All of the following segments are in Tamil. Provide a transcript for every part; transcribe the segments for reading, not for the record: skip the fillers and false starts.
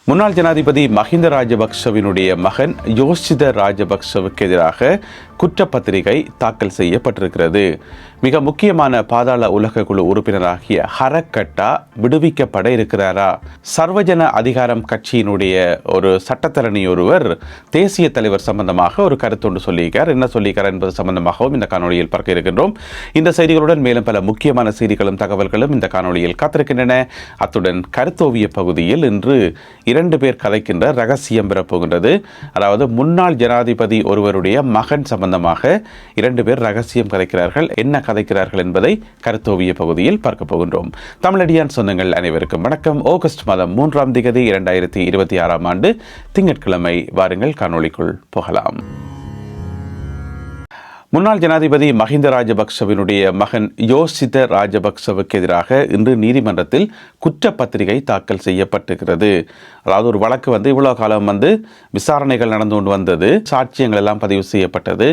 முன்னாள் ஜனாதிபதி மஹிந்த ராஜபக்ஷவினுடைய மகன் யோஷித ராஜபக்ஷவுக்கு எதிராக குற்றப்பத்திரிகை தாக்கல் செய்யப்பட்டிருக்கிறது. மிக முக்கியமான பாதாள உலக குழு உறுப்பினராகிய ஹரக்கட்டா விடுவிக்கப்பட இருக்கிறாரா? சர்வஜன அதிகாரம் கட்சியினுடைய ஒரு சட்டத்தரணி ஒருவர் தேசிய தலைவர் சம்பந்தமாக ஒரு கருத்தொன்று சொல்லியிருக்கார். என்ன சொல்லியிருக்கார் என்பது சம்பந்தமாகவும் இந்த காணொலியில் பார்க்க இருக்கின்றோம். இந்த செய்திகளுடன் மேலும் பல முக்கியமான செய்திகளும் தகவல்களும் இந்த காணொலியில் காத்திருக்கின்றன. அத்துடன் கருத்தோவிய பகுதியில் இன்று 2 பேர் கதைக்கின்ற ரகசியம் பெறப்போகின்றது. அதாவது முன்னாள் ஜனாதிபதி ஒருவருடைய மகன் சம்பந்தமாக 2 பேர் ரகசியம் கதைக்கிறார்கள். என்ன கதைக்கிறார்கள் என்பதை கருத்தோவிய பகுதியில் பார்க்க போகின்றோம். தமிழடியான் சொந்தங்கள் அனைவருக்கும் வணக்கம். ஆகஸ்ட் மாதம் 3ஆம் தேதி 2026ஆம் ஆண்டு திங்கட்கிழமை. வாருங்கள் காணொளிக்குள் போகலாம். முன்னாள் ஜனாதிபதி மஹிந்த ராஜபக்ஷவினுடைய மகன் யோஷித ராஜபக்ஷவுக்கு எதிராக இன்று நீதிமன்றத்தில் குற்றப்பத்திரிகை தாக்கல் செய்யப்பட்டிருக்கிறது. அதாவது ஒரு வழக்கு இவ்வளோ காலம் விசாரணைகள் நடந்து கொண்டு வந்தது, சாட்சியங்கள் எல்லாம் பதிவு செய்யப்பட்டது.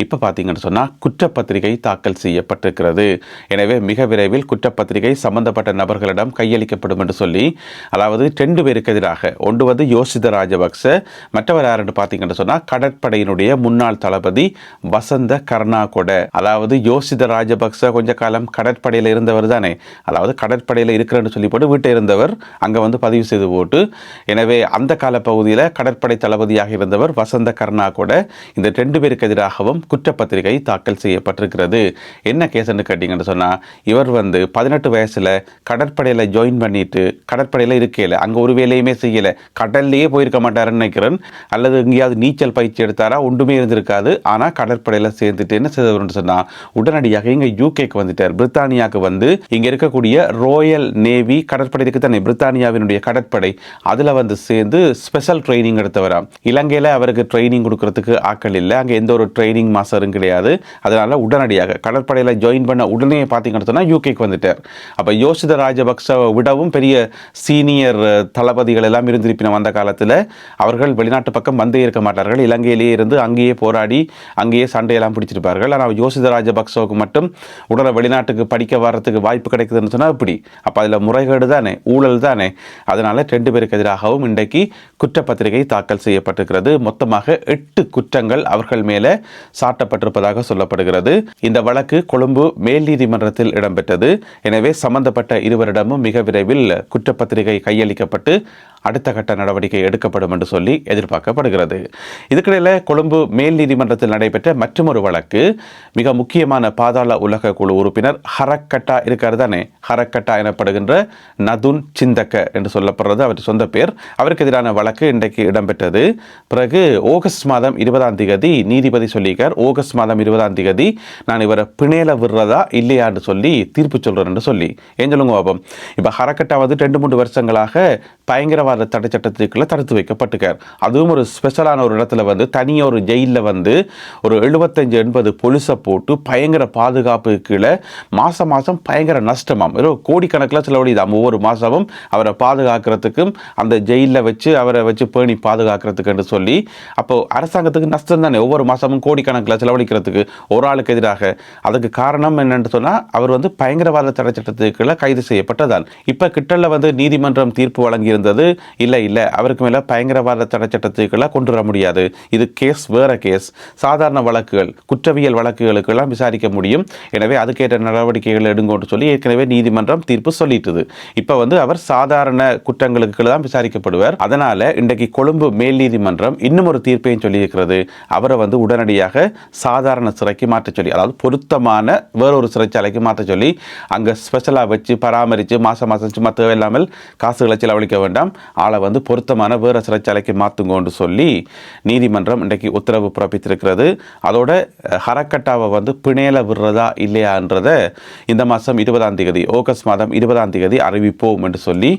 இப்போ பார்த்தீங்கன்னு சொன்னால் குற்றப்பத்திரிகை தாக்கல் செய்யப்பட்டிருக்கிறது. எனவே மிக விரைவில் குற்றப்பத்திரிகை சம்பந்தப்பட்ட நபர்களிடம் கையளிக்கப்படும் என்று சொல்லி, அதாவது 2 பேருக்கு எதிராக, ஒன்று யோஷித ராஜபக்ஷ, மற்றவர் யாருன்னு பார்த்தீங்கன்னு சொன்னால் கடற்படையினுடைய முன்னாள் தளபதி வசந்த கர்ணாகொட. அதாவது யோஷித ராஜபக்ச கொஞ்ச காலம் கடற்படையில் இருந்தவர் தானே, அதாவது கடற்படையில் இருக்கிறன்னு சொல்லி போட்டு வீட்டை இருந்தவர் அங்கே பதிவு செய்து போட்டு, எனவே அந்த கால பகுதியில் கடற்படை தளபதியாக இருந்தவர் வசந்த கர்ணாகொட. இந்த 2 பேருக்கு எதிராகவும் குற்றப்பத்திரிகை தாக்கல் செய்யப்பட்டிருக்கிறது. என்ன கேஸ்ன்னு கேட்டீங்கன்னு சொன்னால், இவர் 18 வயசில் கடற்படையில் ஜாயின் பண்ணிட்டு கடற்படையில் இருக்கையில் அங்கே ஒரு வேலையுமே செய்யலை, கடல்லையே போயிருக்க மாட்டாருன்னு நினைக்கிறேன், அல்லது எங்கேயாவது நீச்சல் பயிற்சி எடுத்தாரா, ஒன்றுமே இருந்திருக்காது. ஆனால் கடற்படையில் சேர்ந்துட்டு என்ன செய்தவர்னு சொன்னால் உடனடியாக இங்கே யூகேக்கு வந்துட்டார், பிரித்தானியாவுக்கு இங்கே இருக்கக்கூடிய ரோயல் நேவி கடற்படை இருக்கு தானே, பிரித்தானியாவினுடைய கடற்படை, அதில் சேர்ந்து ஸ்பெஷல் ட்ரைனிங் எடுத்தவராம். இலங்கையில் அவருக்கு ட்ரைனிங் கொடுக்கறதுக்கு ஆக்கள் இல்லை, அங்கே எந்த ஒரு ட்ரைனிங் மாஸ்டரும் கிடையாது. அதனால உடனடியாக கடற்படையில் ஜாயின் பண்ண உடனே பார்த்தீங்கன்னு சொன்னால் யூகேக்கு வந்துட்டார். அப்போ யோஷித ராஜபக்சவை விடவும் பெரிய சீனியர் தளபதிகள் எல்லாம் இருந்திருப்பினோம் அந்த காலத்தில். அவர்கள் வெளிநாட்டு பக்கம் வந்தே இருக்க மாட்டார்கள், இலங்கையிலேயே இருந்து அங்கேயே போராடி அங்கேயே சண்டையெல்லாம் பிடிச்சிருப்பார்கள். ஆனால் யோஷித ராஜபக்சவுக்கு மட்டும் உடனே வெளிநாட்டுக்கு படிக்க வர்றதுக்கு வாய்ப்பு கிடைக்குதுன்னு சொன்னால் இப்படி, அப்போ அதில் முறைகேடு தானே, ஊழல் தானே. அதனால் 2 பேருக்கு எதிராகவும் இன்றைக்கு குற்றப்பத்திரிகை தாக்கல் செய்யப்பட்டிருக்கிறது. மொத்தமாக 8 குற்றங்கள் அவர்கள் மேலே சாட்டப்பட்டிருப்பதாக சொல்லப்படுகிறது. இந்த வழக்கு கொழும்பு மேல் நீதிமன்றத்தில் இடம்பெற்றது. எனவே சம்பந்தப்பட்ட இருவரிடமும் மிக விரைவில் குற்றப்பத்திரிகை கையளிக்கப்பட்டு அடுத்த கட்ட நடவடிக்கை எடுக்கப்படும் என்று சொல்லி எதிர்பார்க்கப்படுகிறது. இதுக்கிடையில் கொழும்பு மேல் நீதிமன்றத்தில் நடைபெற்ற மற்றொரு வழக்கு, மிக முக்கியமான பாதாள உலக குழு உறுப்பினர் ஹரக்கட்டா இருக்கார் தானே, ஹரக்கட்டா எனப்படுகின்ற நதுன் சிந்தக்க என்று சொல்லப்படுறது அவர் சொந்த பேர். அவருக்கு எதிரான வழக்கு இன்றைக்கு இடம்பெற்றது. பிறகு ஆகஸ்ட் மாதம் 20ஆம் தேதி நீதிபதி சொல்லியிருக்கார், ஆகஸ்ட் மாதம் 20ஆம் தேதி நான் இவரை பிணையில விடுறதா இல்லையான்னு சொல்லி தீர்ப்பு சொல்றேன் என்று சொல்லி. ஏன் சொல்லுங்க பாபம். இப்போ ஹரக்கட்டா 2-3 வருஷங்களாக பயங்கரவாத தடை சட்டத்துக்குள்ள தடுத்து வைக்கப்பட்டிருக்கார். அதுவும் ஒரு ஸ்பெஷலான ஒரு இடத்துல தனியாக ஒரு ஜெயிலில் ஒரு 75-80 போலீஸை போட்டு பயங்கர பாதுகாப்பு கீழே மாதம் பயங்கர நஷ்டமாம், கோடிக்கணக்கில் செலவழிதாம் ஒவ்வொரு மாதமும் அவரை பாதுகாக்கிறதுக்கும் அந்த ஜெயிலில் வச்சு அவரை வச்சு பேணி பாதுகாக்கிறதுக்குன்னு சொல்லி. அப்போ அரசாங்கத்துக்கு நஷ்டம் தானே ஒவ்வொரு மாதமும் கோடிக்கணக்கில் செலவழிக்கிறதுக்கு ஒரு ஆளுக்கு எதிராக. அதுக்கு காரணம் என்னென்னு சொன்னால் அவர் பயங்கரவாத தடை சட்டத்துக்குள்ள கைது செய்யப்பட்டதால். இப்போ கிட்டல நீதிமன்றம் தீர்ப்பு வழங்கியிருந்தது, இல்லை அவருக்கு மேலே பயங்கரவாத தடை சட்டத்துக்குள்ள கொண்டு வர முடியாது, இது கேஸ் வேற கேஸ், சாதாரண வழக்குகள் குற்றவியல் வழக்குகளுக்கெல்லாம் விசாரிக்க முடியும், எனவே அதுக்கேற்ற நடவடிக்கைகள் எடுங்கன்னு சொல்லி ஏற்கனவே நீதிமன்றம் தீர்ப்பு சொல்லிட்டுது. இப்போ அவர் சாதாரண குற்றங்களுக்கு தான் விசாரிக்கப்படுவார். அதனால இன்றைக்கு கொழும்பு மேல் நீதிமன்றம் இன்னும் ஒரு தீர்ப்பையும் சொல்லியிருக்கிறது, அவரை உடனடியாக சாதாரண சிறைக்கு மாற்ற சொல்லி, அதாவது பொருத்தமான வேறொரு சிறைச்சாலைக்கு மாற்ற சொல்லி, அங்கே ஸ்பெஷலாக வச்சு பராமரித்து மாதம் சும்மா தேவையில்லாமல் காசுகளை செலவழிக்க வேண்டாம், ஆளை பொருத்தமான வேறு சிறைச்சாலைக்கு மாற்றுங்கன்னு சொல்லி நீதிமன்றம் இன்றைக்கு உத்தரவு பிறப்பித்திருக்கிறது. அதோட ஹரக்கட்டாவை பிணையில விடுறதா இல்லையான்றதை இந்த மாதம் 20ஆம் தேதி, ஆகஸ்ட் மாதம் 20ஆம் தேதி அறிவிப்போம் என்று சொல்லி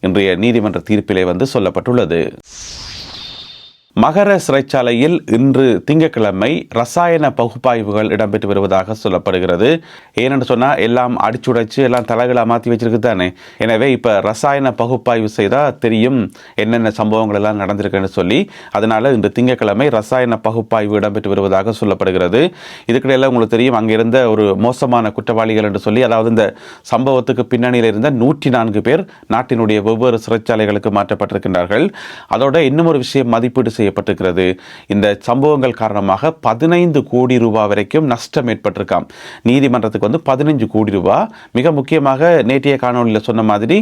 இன்றைய நீதிமன்ற தீர்ப்பிலே சொல்லப்பட்டுள்ளது. மகர சிறைச்சாலையில் இன்று திங்கட்கிழமை ரசாயன பகுப்பாய்வுகள் இடம்பெற்று வருவதாக சொல்லப்படுகிறது. ஏனென்று சொன்னால் எல்லாம் அடிச்சுடைச்சு எல்லாம் தலைகளை மாற்றி வச்சிருக்கு தானே. எனவே இப்போ ரசாயன பகுப்பாய்வு செய்தால் தெரியும் என்னென்ன சம்பவங்கள் எல்லாம் நடந்திருக்குன்னு சொல்லி. அதனால் இன்று திங்கட்கிழமை ரசாயன பகுப்பாய்வு இடம்பெற்று வருவதாக சொல்லப்படுகிறது. இதுக்கிடையில் உங்களுக்கு தெரியும் அங்கே இருந்த ஒரு மோசமான குற்றவாளிகள் என்று சொல்லி, அதாவது இந்த சம்பவத்துக்கு பின்னணியில் இருந்த 104 பேர் நாட்டினுடைய வெவ்வேறு சிறைச்சாலைகளுக்கு மாற்றப்பட்டிருக்கின்றார்கள். அதோட இன்னும் ஒரு விஷயம் மதிப்பீடு செய்யப்பட்டிருக்கிறது. இந்த சம்பவங்கள் காரணமாக 15 கோடி ரூபாய் வரைக்கும் நஷ்டம் ஏற்பட்டிருக்காம். நீதிமன்றத்துக்கு 15 கோடி ரூபாய். மிக முக்கியமாக நேற்றைய காணொலியில் சொன்ன மாதிரி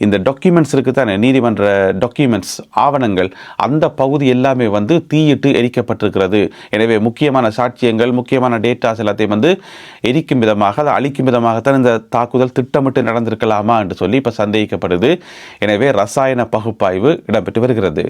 இந்த டாக்குமெண்ட்ஸ் இருக்கு தானே, நீதிமன்ற டாக்குமெண்ட்ஸ் ஆவணங்கள், அந்த பகுதி எல்லாமே தீயிட்டு எரிக்கப்பட்டிருக்கிறது. எனவே முக்கியமான சாட்சியங்கள், முக்கியமான டேட்டாஸ் எல்லாத்தையும் எரிக்கும் விதமாக, அதை அழிக்கும் விதமாகத்தான் இந்த தாக்குதல் திட்டமிட்டு நடந்திருக்கலாமா என்று சொல்லி இப்போ சந்தேகிக்கப்படுது. எனவே ரசாயன பகுப்பாய்வு இடம்பெற்று வருகிறது.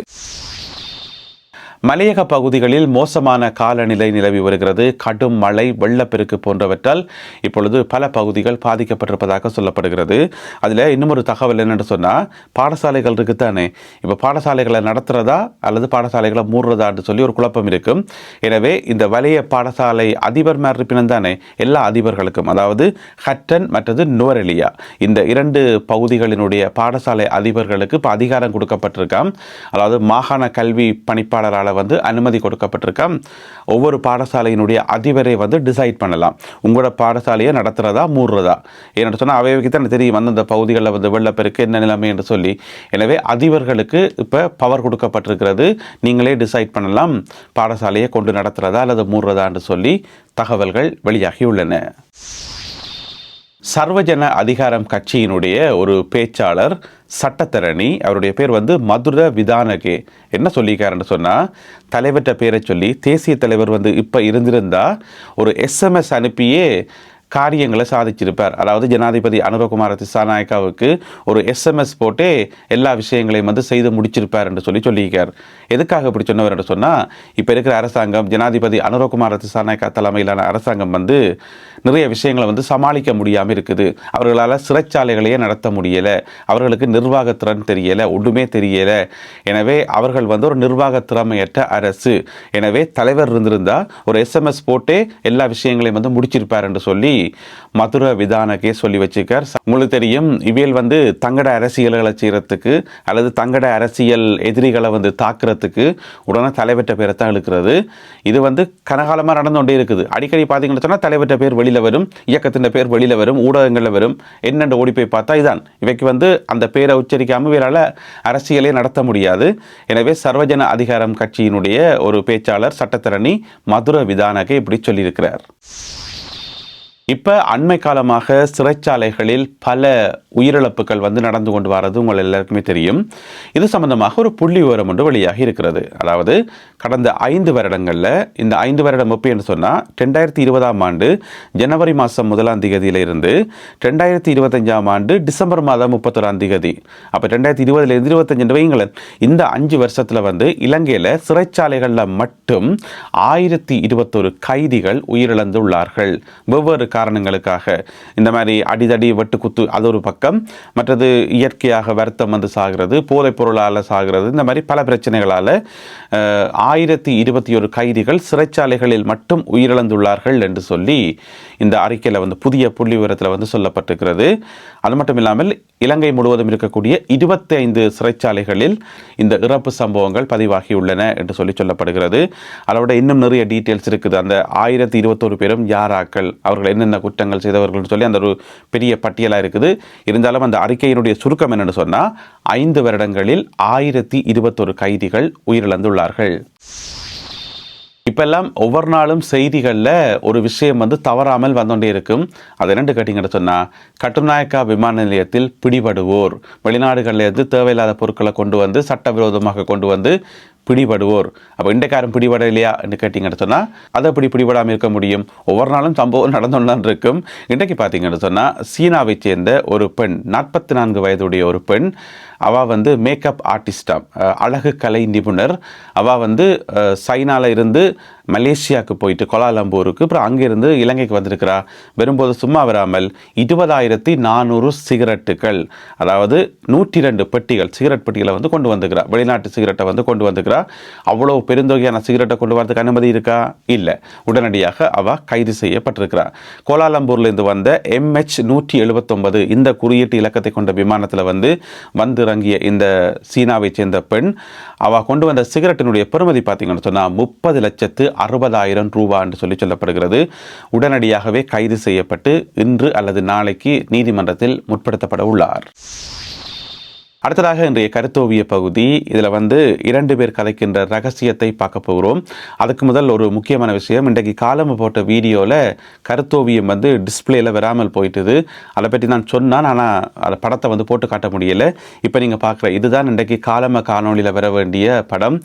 மலையக பகுதிகளில் மோசமான காலநிலை நிலவி வருகிறது. கடும் மழை, வெள்ளப்பெருக்கு போன்றவற்றால் இப்பொழுது பல பகுதிகள் பாதிக்கப்பட்டிருப்பதாக சொல்லப்படுகிறது. அதில் இன்னும் ஒரு தகவல் என்னென்னு சொன்னால், பாடசாலைகள் இருக்குத்தானே, இப்போ பாடசாலைகளை நடத்துகிறதா அல்லது பாடசாலைகளை மூடுறதான்னு சொல்லி ஒரு குழப்பம் இருக்கும். எனவே இந்த வலைய பாடசாலை அதிபர் மாதிரி இருப்பினும் தானே எல்லா அதிபர்களுக்கும், அதாவது ஹட்டன் மற்றது நுவரெலியா, இந்த 2 பகுதிகளினுடைய பாடசாலை அதிபர்களுக்கு இப்போ அதிகாரம் கொடுக்கப்பட்டிருக்காம். அதாவது மாகாண கல்வி பணிப்பாளரால் அனுமதி கொடுக்கப்பட்டிருக்காம். ஒவ்வொரு பாடசாலையினுடைய அதிபரை டிசைட் பண்ணலாம், உங்களோட பாடசாலையை நடத்துறதா மூடுறதா. ஏன்னு சொன்னால் அவைக்கு தான் தெரியும் அந்தந்த பகுதிகளில் வெள்ளப்பெருக்கு என்ன நிலைமை என்று சொல்லி. எனவே அதிபர்களுக்கு இப்போ பவர் கொடுக்கப்பட்டிருக்கிறது. நீங்களே டிசைட் பண்ணலாம் பாடசாலையை கொண்டு நடத்துறதா அல்லது மூடுறதா என்று சொல்லி தகவல்கள் வெளியாகியுள்ளன. சர்வஜன அதிகாரம் கட்சியினுடைய ஒரு பேச்சாளர், சட்டத்தரணி, அவருடைய பேர் மதுர விதானகே, என்ன சொல்லியிருக்காருன்னு சொன்னால், தலைவர்கிட்ட பேரை சொல்லி தேசிய தலைவர் இப்போ இருந்திருந்தா ஒரு SMS அனுப்பியே காரியங்களை சாதிச்சிருப்பார். அதாவது ஜனாதிபதி அனுரகுமார திசாநாயக்காவுக்கு ஒரு SMS போட்டே எல்லா விஷயங்களையும் செய்து முடிச்சிருப்பார் என்று சொல்லியிருக்கார். எதுக்காக இப்படி சொன்னவர் என்று சொன்னால், இப்போ இருக்கிற அரசாங்கம், ஜனாதிபதி அனுரகுமார திசாநாயக்கா தலைமையிலான அரசாங்கம் நிறைய விஷயங்களை சமாளிக்க முடியாமல் இருக்குது. அவர்களால் சிறைச்சாலைகளையே நடத்த முடியலை, அவர்களுக்கு நிர்வாகத்திறன் தெரியலை, ஒன்றுமே தெரியலை. எனவே அவர்கள் ஒரு நிர்வாக திறமையற்ற அரசு. எனவே தலைவர் இருந்திருந்தால் ஒரு SMS போட்டே எல்லா விஷயங்களையும் முடிச்சிருப்பார் என்று சொல்லி மதுர விதானகே சொல்லி வச்சிருக்கார். உங்களுக்கு தெரியும், இவியல் தங்கட அரசியல்களை செய்யறதுக்கு அல்லது தங்கட அரசியல் எதிரிகளை தாக்குறதுக்கு உடனே தலைவற்ற பேரை தான் இழுக்கிறது. இது கனகாலமாக நடந்து கொண்டே இருக்குது. அடிக்கடி பார்த்தீங்கன்னு சொன்னால் தலைவற்ற பேர் வெளியில் வரும், இயக்கத்தின் பேர் வெளியில் வரும், ஊடகங்களில் வரும். என்னென்று ஓடி போய் பார்த்தா இதான் இவைக்கு அந்த பேரை உச்சரிக்காமல் வேறால அரசியலே நடத்த முடியாது. எனவே சர்வஜன அதிகாரம் கட்சியினுடைய ஒரு பேச்சாளர், சட்டத்தரணி மதுர விதானகே இப்படி சொல்லியிருக்கிறார். இப்போ அண்மை காலமாக சிறைச்சாலைகளில் பல உயிரிழப்புகள் நடந்து கொண்டு வரது உங்கள் எல்லாருக்குமே தெரியும். இது சம்பந்தமாக ஒரு புள்ளி விவரம் ஒன்று வெளியாகி இருக்கிறது. அதாவது கடந்த 5 வருடங்களில், இந்த 5 வருடம் எப்போ என்று சொன்னால் 2020ஆம் ஆண்டு ஜனவரி மாதம் 1ஆம் தேதியிலிருந்து 2025ஆம் ஆண்டு டிசம்பர் மாதம் 31ஆம் தேதி, அப்போ 2020 25 வைங்களேன், இந்த 5 வருஷத்தில் இலங்கையில் சிறைச்சாலைகளில் மட்டும் 1021 கைதிகள் உயிரிழந்துள்ளார்கள். வெவ்வேறு காரணங்களுக்காக. இந்த மாதிரி அடிதடி, வெட்டுக்குத்து அது ஒரு பக்கம், மற்றது இயற்கையாக வருத்தம் சாகிறது, போதைப் பொருளால் சாகிறது, இந்த மாதிரி பல பிரச்சனைகளால் 1021 கைதிகள் சிறைச்சாலைகளில் மட்டும் உயிரிழந்துள்ளார்கள் என்று சொல்லி இந்த அறிக்கையில் புதிய புள்ளி விவரத்தில் சொல்லப்பட்டிருக்கிறது. அது மட்டும் இல்லாமல் இலங்கை முழுவதும் இருக்கக்கூடிய 25 சிறைச்சாலைகளில் இந்த இறப்பு சம்பவங்கள் பதிவாகியுள்ளன என்று சொல்லப்படுகிறது. அதோட இன்னும் நிறைய டீட்டெயில்ஸ் இருக்குது. அந்த 1021 பேரும் யாராக்கள், அவர்கள் என்னென்ன குற்றங்கள் செய்தவர்கள் சொல்லி அந்த ஒரு பெரிய பட்டியலாக இருக்குது. இருந்தாலும் அந்த அறிக்கையினுடைய சுருக்கம் என்னென்னு சொன்னால், 5 வருடங்களில் 1021 கைதிகள் உயிரிழந்துள்ளார்கள். இப்பெல்லாம் ஒவ்வொரு நாளும் செய்திகளில் ஒரு விஷயம் தவறாமல் வந்துகொண்டே இருக்கும். அது என்னென்று கேட்டிங்கன்னு சொன்னால், கட்டுநாயக்கா விமான நிலையத்தில் பிடிபடுவோர், வெளிநாடுகளிலிருந்து தேவையில்லாத பொருட்களை கொண்டு சட்டவிரோதமாக கொண்டு பிடிபடுவோர். அப்போ இன்றைக்காரம் பிடிபட இல்லையா என்று கேட்டிங்கன்னு சொன்னால், அதை எப்படி பிடிபடாமல் இருக்க முடியும்? ஒவ்வொரு நாளும் சம்பவம் நடந்துதான் இருக்கும். இன்றைக்கு பார்த்தீங்கன்னு சொன்னால், சீனாவை சேர்ந்த ஒரு பெண், 44 வயதுடைய ஒரு பெண், அவள் வந்து மேக்கப் ஆர்டிஸ்டாம், அழகு கலை நிபுணர். அவள் வந்து சைனாவில் இருந்து மலேசியாவுக்கு போயிட்டு கோலாலம்பூருக்கு, அப்புறம் அங்கிருந்து இலங்கைக்கு வந்திருக்கிறா. வரும்போது சும்மா வராமல் 20,400 சிகரெட்டுகள், அதாவது 102 பெட்டிகள், சிகரெட் பெட்டிகளை வந்து கொண்டு வந்துக்கிறா. வெளிநாட்டு சிகரெட்டை வந்து கொண்டு வந்துக்கிறா. அவ்வளோ பெருந்தொகையான சிகரெட்டை கொண்டு வரதுக்கு அனுமதி இருக்கா? இல்லை. உடனடியாக அவள் கைது செய்யப்பட்டிருக்கிறார். கோலாலம்பூர்லேருந்து வந்த MH179 இந்த குறியீட்டு இலக்கத்தை கொண்ட விமானத்தில் வந்திறங்கிய இந்த சீனாவை சேர்ந்த பெண், அவள் கொண்டு வந்த சிகரெட்டினுடைய பெறுமதி பார்த்தீங்கன்னு சொன்னால் 30,60,000 ரூபாய் என்று சொல்லப்படுகிறது. உடனடியாகவே கைது செய்யப்பட்டு இன்று அல்லது நாளைக்கு நீதிமன்றத்தில் முற்படுத்தப்பட உள்ளார். அடுத்ததாக இன்றைய கருத்தோவிய பகுதி. இதில் 2 பேர் கதைக்கின்ற ரகசியத்தை பார்க்க போகிறோம். அதுக்கு முதல் ஒரு முக்கியமான விஷயம், இன்றைக்கு காலம் போட்ட வீடியோவில் கருத்தோவியம் டிஸ்பிளேயில் வராமல் போயிட்டுது. அதை பற்றி நான் சொன்னான், ஆனால் அதை படத்தை போட்டு காட்ட முடியலை. இப்போ நீங்கள் பார்க்குற இதுதான் இன்றைக்கு காலம காணொலியில் வர வேண்டிய படம்.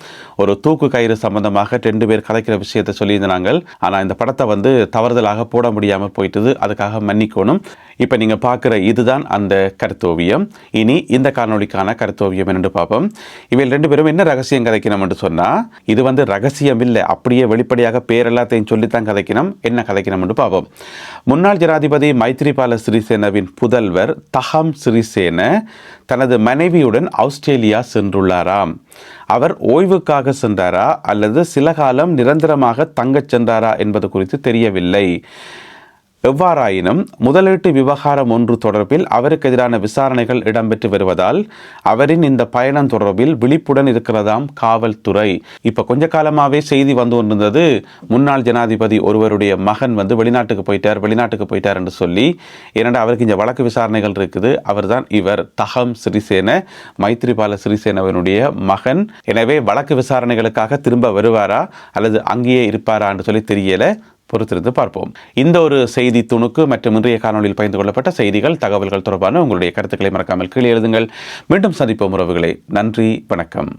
ஒரு தூக்கு கயிறு சம்பந்தமாக 2 பேர் கதைக்கிற விஷயத்தை சொல்லியிருந்தாங்க. ஆனால் இந்த படத்தை தவறுதலாக போட முடியாமல் போயிட்டுது. அதுக்காக மன்னிக்கணும். இப்போ நீங்கள் பார்க்குற இதுதான் அந்த கருத்தோவியம். இனி இந்த காணொலிக்கான கருத்தோவியம் என்று பார்ப்போம். இவையில் 2 பேரும் என்ன ரகசியம் கதைக்கணும் என்று சொன்னால், இது ரகசியம் இல்லை, அப்படியே வெளிப்படையாக பேர் எல்லாத்தையும் சொல்லித்தான் கதைக்கணும். என்ன கதைக்கணும் என்று பார்ப்போம். முன்னாள் ஜனாதிபதி மைத்ரிபால சிறிசேனவின் புதல்வர் தஹம் சிறிசேன தனது மனைவியுடன் ஆஸ்திரேலியா சென்றுள்ளாராம். அவர் ஓய்வுக்காக சென்றாரா அல்லது சில காலம் நிரந்தரமாக தங்கச் சென்றாரா என்பது குறித்து தெரியவில்லை. எவ்வாறாயினும் முதலீட்டு விவகாரம் ஒன்று தொடர்பில் அவருக்கு எதிரான விசாரணைகள் இடம்பெற்று வருவதால் அவரின் இந்த பயணம் தொடர்பில் விழிப்புடன் இருக்கிறதாம் காவல்துறை. இப்போ கொஞ்ச காலமாகவே செய்தி வந்து கொண்டிருந்தது, முன்னாள் ஜனாதிபதி ஒருவருடைய மகன் வெளிநாட்டுக்கு போயிட்டார் என்று சொல்லி. ஏனென்றால் அவருக்கு இந்த வழக்கு விசாரணைகள் இருக்குது. அவர்தான் இவர் தஹம் சிறிசேன, மைத்ரிபால சிறிசேனவனுடைய மகன். எனவே வழக்கு விசாரணைகளுக்காக திரும்ப வருவாரா அல்லது அங்கேயே இருப்பாரா என்று சொல்லி தெரியல. பொறுத்திருந்து பார்ப்போம். இந்த ஒரு செய்தி துணுக்கு மற்றும் இன்றைய காணொலியில் பகிர்ந்து கொள்ளப்பட்ட செய்திகள், தகவல்கள் தொடர்பான உங்களுடைய கருத்துக்களை மறக்காமல் கீழே எழுதுங்கள். மீண்டும் சந்திப்போம் உறவுகளே. நன்றி, வணக்கம்.